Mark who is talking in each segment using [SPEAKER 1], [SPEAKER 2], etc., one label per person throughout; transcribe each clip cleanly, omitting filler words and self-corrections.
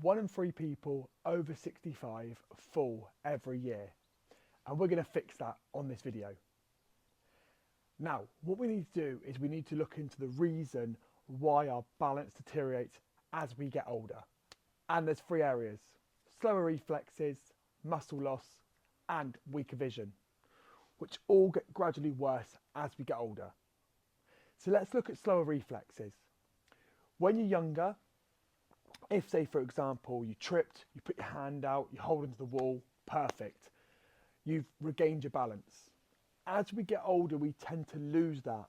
[SPEAKER 1] 1 in 3 people over 65 fall every year, and we're going to fix that on this video. Now, what we need to do is we need to look into the reason why our balance deteriorates as we get older. And there's 3 areas: slower reflexes, muscle loss, and weaker vision, which all get gradually worse as we get older. So let's look at slower reflexes. When you're younger, if, say, for example, you tripped, you put your hand out, you hold onto the wall, perfect. You've regained your balance. As we get older, we tend to lose that.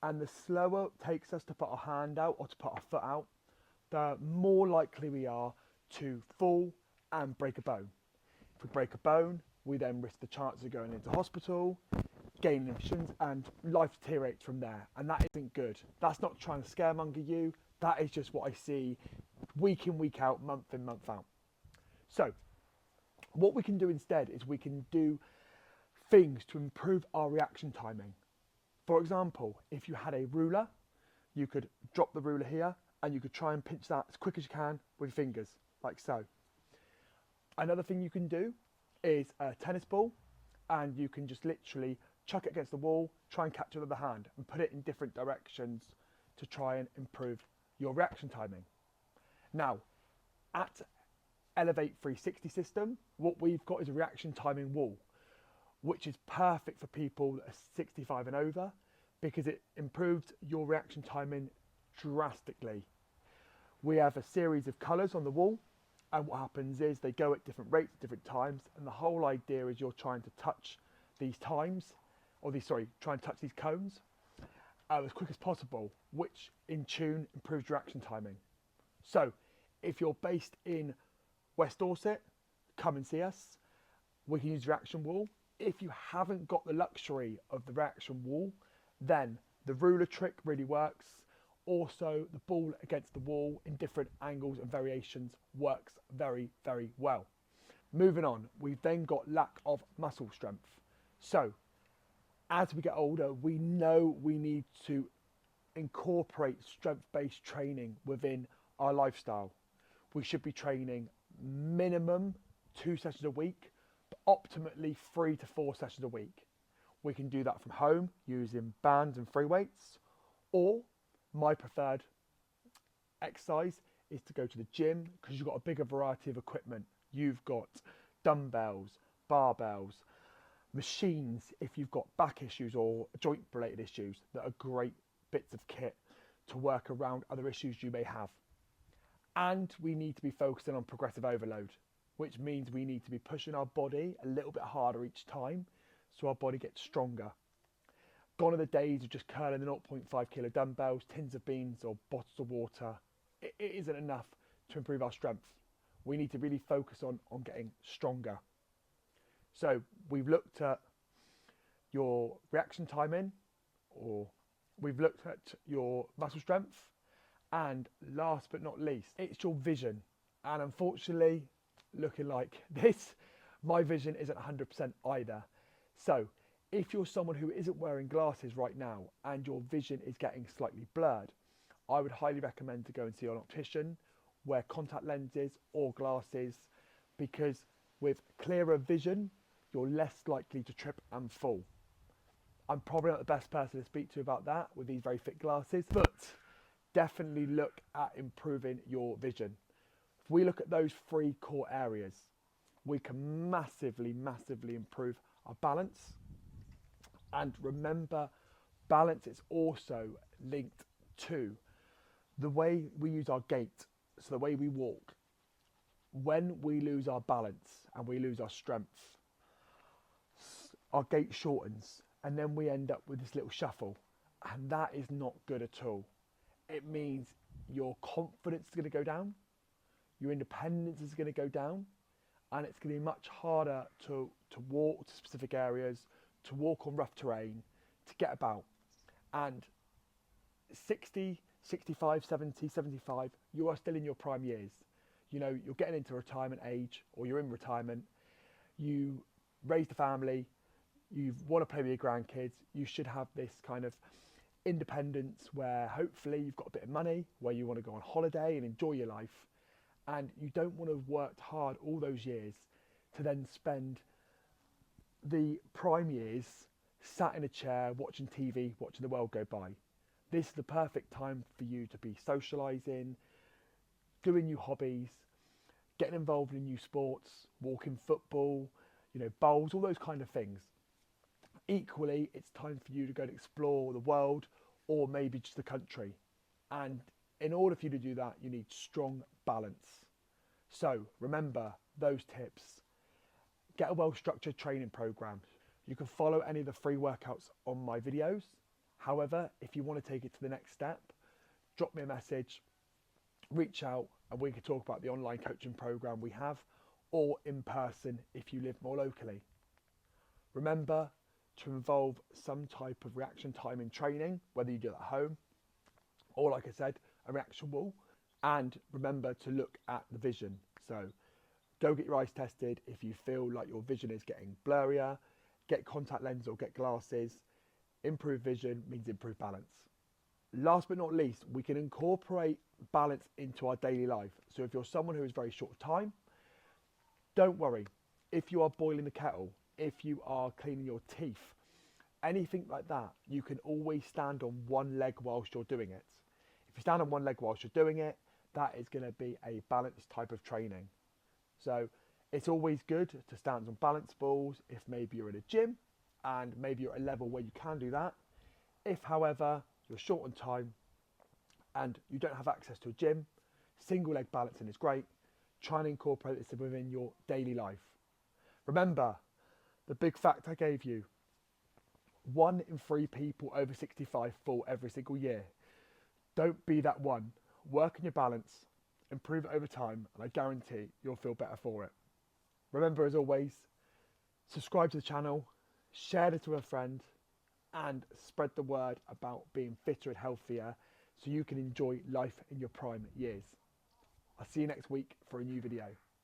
[SPEAKER 1] And the slower it takes us to put our hand out or to put our foot out, the more likely we are to fall and break a bone. If we break a bone, we then risk the chance of going into hospital, gaining infections, and life deteriorates from there. And that isn't good. That's not trying to scaremonger you. That is just what I see week in, week out, month in, month out. So what we can do instead is we can do things to improve our reaction timing. For example, if you had a ruler, you could drop the ruler here and you could try and pinch that as quick as you can with your fingers, like so. Another thing you can do is a tennis ball, and you can just literally chuck it against the wall, try and catch it with the hand and put it in different directions to try and improve your reaction timing. Now, at Elevate 360 system, what we've got is a reaction timing wall, which is perfect for people that are 65 and over because it improves your reaction timing drastically. We have a series of colours on the wall, and what happens is they go at different rates at different times, and the whole idea is you're trying to touch these times, or try and touch these cones as quick as possible, which in tune improves reaction timing. So if you're based in West Dorset, come and see us. We can use reaction wall. If you haven't got the luxury of the reaction wall, then the ruler trick really works. Also, the ball against the wall in different angles and variations works very, very well. Moving on, we've then got lack of muscle strength. So as we get older, we know we need to incorporate strength-based training within our lifestyle. We should be training minimum 2 sessions a week, but optimally 3 to 4 sessions a week. We can do that from home using bands and free weights, or my preferred exercise is to go to the gym because you've got a bigger variety of equipment. You've got dumbbells, barbells, machines if you've got back issues or joint related issues that are great bits of kit to work around other issues you may have. And we need to be focusing on progressive overload, which means we need to be pushing our body a little bit harder each time so our body gets stronger. Gone are the days of just curling the 0.5 kilo dumbbells, tins of beans or bottles of water. It isn't enough to improve our strength. We need to really focus on getting stronger. So we've looked at your reaction timing, or we've looked at your muscle strength, and last but not least, it's your vision. And unfortunately, looking like this, my vision isn't 100% either. So if you're someone who isn't wearing glasses right now and your vision is getting slightly blurred, I would highly recommend to go and see an optician, wear contact lenses or glasses, because with clearer vision, you're less likely to trip and fall. I'm probably not the best person to speak to about that with these very thick glasses, but definitely look at improving your vision. If we look at those 3 core areas, we can massively, massively improve our balance. And remember, balance is also linked to the way we use our gait, so the way we walk. When we lose our balance and we lose our strength, our gait shortens, and then we end up with this little shuffle, and that is not good at all. It means your confidence is going to go down, your independence is going to go down, and it's going to be much harder to walk to specific areas, to walk on rough terrain, to get about. And 60, 65, 70, 75, you are still in your prime years. You know, you're getting into retirement age, or you're in retirement, you raised a family, you want to play with your grandkids, you should have this kind of independence where hopefully you've got a bit of money, where you want to go on holiday and enjoy your life. And you don't want to have worked hard all those years to then spend the prime years sat in a chair watching TV, watching the world go by. This is the perfect time for you to be socialising, doing new hobbies, getting involved in new sports, walking football, bowls, all those kind of things. Equally, it's time for you to go and explore the world or maybe just the country. And in order for you to do that, you need strong balance. So remember those tips. Get a well-structured training program. You can follow any of the free workouts on my videos. However, if you want to take it to the next step, drop me a message, reach out, and we can talk about the online coaching program we have, or in person if you live more locally. Remember to involve some type of reaction time in training, whether you do it at home or, like I said, a reaction wall. And remember to look at the vision. So go get your eyes tested if you feel like your vision is getting blurrier. Get contact lenses or get glasses. Improved vision means improved balance. Last but not least, we can incorporate balance into our daily life. So if you're someone who is very short of time, don't worry. If you are boiling the kettle, if you are cleaning your teeth, anything like that, you can always stand on one leg whilst you're doing it. If you stand on one leg whilst you're doing it, that is going to be a balanced type of training. So it's always good to stand on balance balls if maybe you're in a gym and maybe you're at a level where you can do that. If, however, you're short on time and you don't have access to a gym, single leg balancing is great. Try and incorporate this within your daily life. Remember, the big fact I gave you, 1 in 3 people over 65 fall every single year. Don't be that one. Work on your balance, improve it over time, and I guarantee you'll feel better for it. Remember, as always, subscribe to the channel, share it with a friend, and spread the word about being fitter and healthier so you can enjoy life in your prime years. I'll see you next week for a new video.